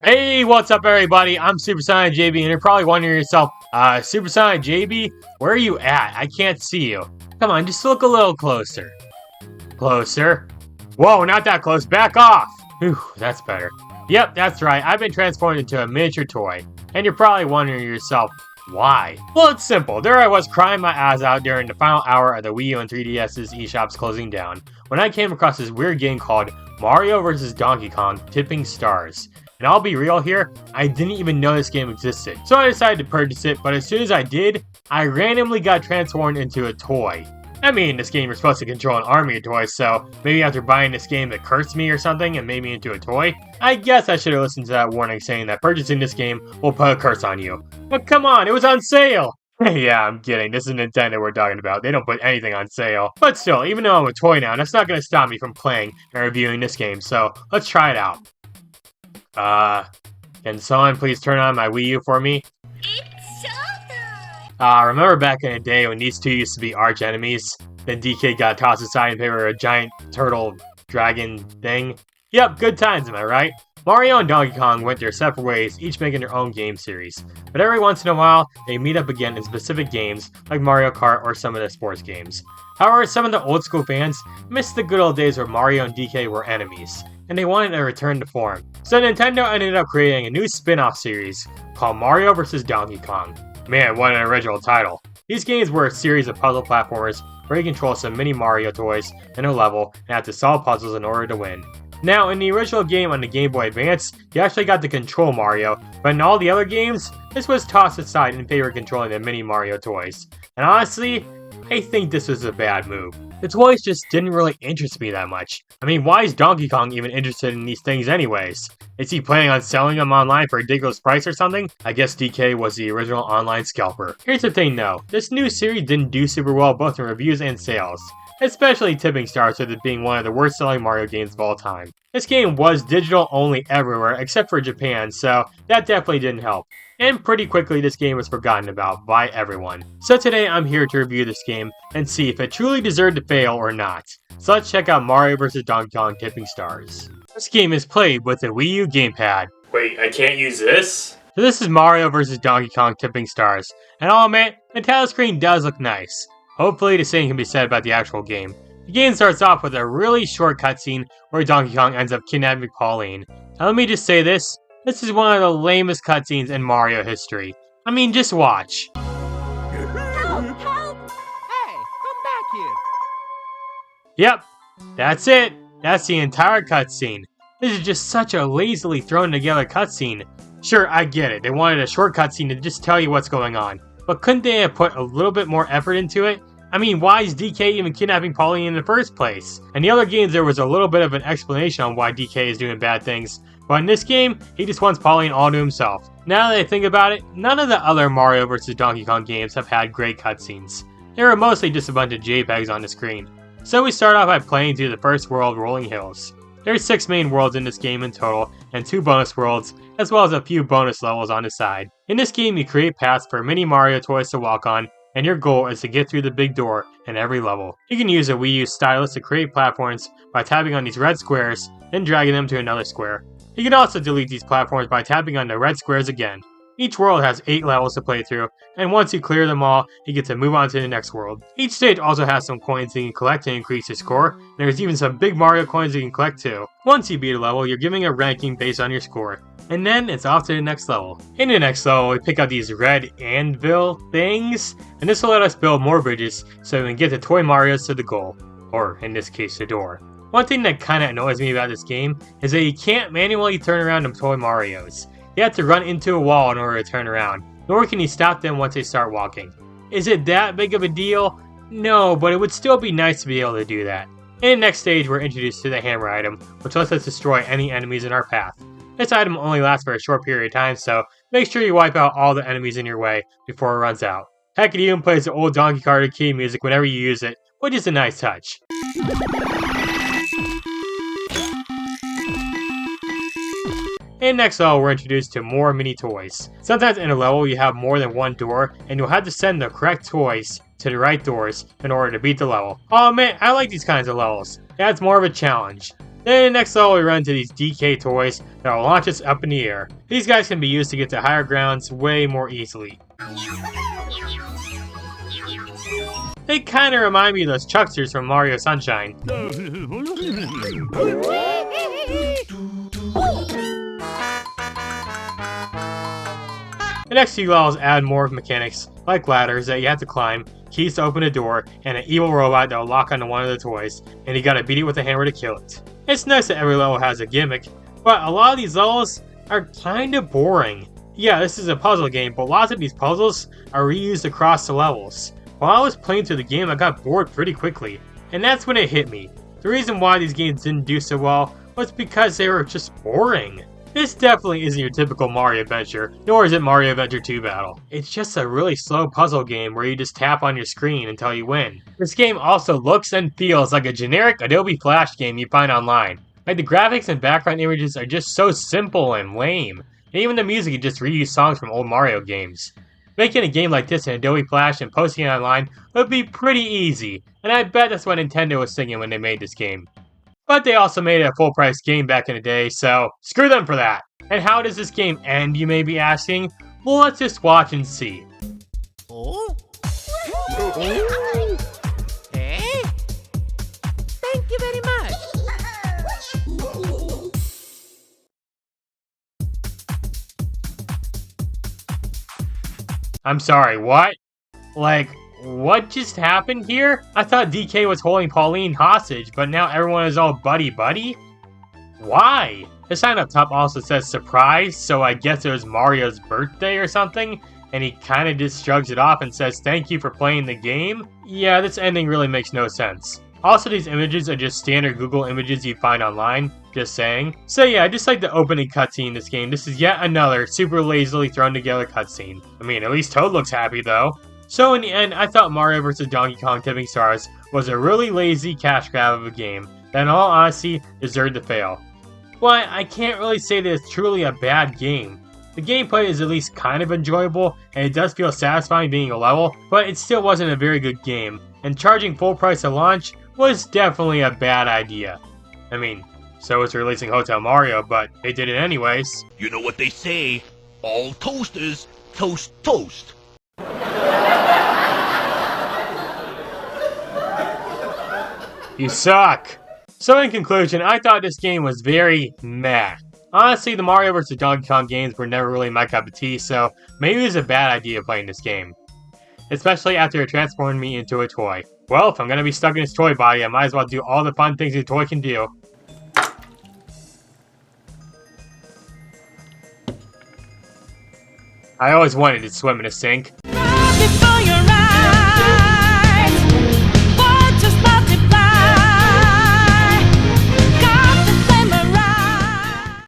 Hey, what's up everybody? I'm SuperSonicJB and you're probably wondering to yourself, SuperSonicJB, where are you at? I can't see you. Come on, just look a little closer. Closer. Whoa, not that close. Back off! Whew, that's better. Yep, that's right. I've been transformed into a miniature toy. And you're probably wondering to yourself, why? Well, it's simple. There I was crying my eyes out during the final hour of the Wii U and 3DS's eShops closing down when I came across this weird game called Mario vs. Donkey Kong Tipping Stars. And I'll be real here, I didn't even know this game existed. So I decided to purchase it, but as soon as I did, I randomly got transformed into a toy. I mean, this game you're supposed to control an army of toys, so maybe after buying this game it cursed me or something and made me into a toy? I guess I should have listened to that warning saying that purchasing this game will put a curse on you. But come on, it was on sale! Yeah, I'm kidding. This is Nintendo we're talking about. They don't put anything on sale. But still, even though I'm a toy now, that's not going to stop me from playing and reviewing this game, so let's try it out. Can someone please turn on my Wii U for me? It's showtime! Remember back in the day when these two used to be arch enemies? Then DK got tossed aside in favor of a giant turtle dragon thing? Yep, good times, am I right? Mario and Donkey Kong went their separate ways, each making their own game series. But every once in a while, they meet up again in specific games, like Mario Kart or some of the sports games. However, some of the old school fans missed the good old days where Mario and DK were enemies, and they wanted to return to form. So Nintendo ended up creating a new spin-off series called Mario vs. Donkey Kong. Man, what an original title. These games were a series of puzzle platformers where you control some mini Mario toys in a level and have to solve puzzles in order to win. Now, in the original game on the Game Boy Advance, you actually got to control Mario, but in all the other games, this was tossed aside in favor of controlling the mini Mario toys. And honestly, I think this was a bad move. The toys just didn't really interest me that much. I mean, why is Donkey Kong even interested in these things anyways? Is he planning on selling them online for a ridiculous price or something? I guess DK was the original online scalper. Here's the thing though, this new series didn't do super well both in reviews and sales. Especially Tipping Stars with it being one of the worst selling Mario games of all time. This game was digital only everywhere except for Japan, so that definitely didn't help. And pretty quickly this game was forgotten about by everyone. So today I'm here to review this game and see if it truly deserved to fail or not. So let's check out Mario vs. Donkey Kong Tipping Stars. This game is played with a Wii U gamepad. Wait, I can't use this? So this is Mario vs. Donkey Kong Tipping Stars, and I'll admit, the title screen does look nice. Hopefully the same can be said about the actual game. The game starts off with a really short cutscene where Donkey Kong ends up kidnapping Pauline. Now let me just say this is one of the lamest cutscenes in Mario history. I mean, just watch. Help! Help! Hey, come back here! Yep, that's it. That's the entire cutscene. This is just such a lazily thrown together cutscene. Sure, I get it. They wanted a short cutscene to just tell you what's going on. But couldn't they have put a little bit more effort into it? I mean, why is DK even kidnapping Pauline in the first place? In the other games there was a little bit of an explanation on why DK is doing bad things, but in this game, he just wants Pauline all to himself. Now that I think about it, none of the other Mario vs. Donkey Kong games have had great cutscenes. They were mostly just a bunch of JPEGs on the screen. So we start off by playing through the first world, Rolling Hills. There's 6 main worlds in this game in total, and 2 bonus worlds, as well as a few bonus levels on the side. In this game, you create paths for mini Mario toys to walk on, and your goal is to get through the big door in every level. You can use a Wii U stylus to create platforms by tapping on these red squares, then dragging them to another square. You can also delete these platforms by tapping on the red squares again. Each world has 8 levels to play through, and once you clear them all, you get to move on to the next world. Each stage also has some coins you can collect to increase your score, and there's even some big Mario coins you can collect too. Once you beat a level, you're giving a ranking based on your score. And then it's off to the next level. In the next level, we pick up these red anvil things, and this will let us build more bridges so we can get the toy Marios to the goal. Or, in this case, the door. One thing that kinda annoys me about this game is that you can't manually turn around the toy Marios. You have to run into a wall in order to turn around, nor can you stop them once they start walking. Is it that big of a deal? No, but it would still be nice to be able to do that. In the next stage, we're introduced to the hammer item, which lets us destroy any enemies in our path. This item only lasts for a short period of time, so make sure you wipe out all the enemies in your way before it runs out. Heck, it even plays the old Donkey Kong arcade music whenever you use it, which is a nice touch. In the next level, we're introduced to more mini toys. Sometimes in a level, you have more than one door, and you'll have to send the correct toys to the right doors in order to beat the level. Oh man, I like these kinds of levels. It adds more of a challenge. Then in the next level we run into these DK toys that will launch us up in the air. These guys can be used to get to higher grounds way more easily. They kinda remind me of those Chucksters from Mario Sunshine. The next few levels add more mechanics, like ladders that you have to climb, keys to open a door, and an evil robot that will lock onto one of the toys, and you gotta beat it with a hammer to kill it. It's nice that every level has a gimmick, but a lot of these levels are kinda boring. Yeah, this is a puzzle game, but lots of these puzzles are reused across the levels. While I was playing through the game, I got bored pretty quickly, and that's when it hit me. The reason why these games didn't do so well was because they were just boring. This definitely isn't your typical Mario adventure, nor is it Mario Adventure 2 Battle. It's just a really slow puzzle game where you just tap on your screen until you win. This game also looks and feels like a generic Adobe Flash game you find online. Like the graphics and background images are just so simple and lame. And even the music is just reused songs from old Mario games. Making a game like this in Adobe Flash and posting it online would be pretty easy, and I bet that's what Nintendo was thinking when they made this game. But they also made it a full-price game back in the day, so screw them for that. And how does this game end, you may be asking? Well, let's just watch and see. Oh? Eh? Thank you very much. I'm sorry, what? Like, what just happened here? I thought DK was holding Pauline hostage, but now everyone is all buddy-buddy? Why? The sign up top also says surprise, so I guess it was Mario's birthday or something, and he kinda just shrugs it off and says thank you for playing the game? Yeah, this ending really makes no sense. Also, these images are just standard Google images you find online, just saying. So yeah, I just like the opening cutscene in this game. This is yet another super lazily thrown together cutscene. I mean, at least Toad looks happy though. So in the end, I thought Mario vs. Donkey Kong Tipping Stars was a really lazy cash grab of a game that in all honesty deserved to fail. But I can't really say that it's truly a bad game. The gameplay is at least kind of enjoyable, and it does feel satisfying being a level, but it still wasn't a very good game, and charging full price at launch was definitely a bad idea. I mean, so was releasing Hotel Mario, but they did it anyways. You know what they say, all toasters toast toast. You suck! So in conclusion, I thought this game was very meh. Honestly, the Mario vs. Donkey Kong games were never really my cup of tea, so maybe it was a bad idea playing this game. Especially after it transformed me into a toy. Well, if I'm gonna be stuck in this toy body, I might as well do all the fun things a toy can do. I always wanted to swim in a sink.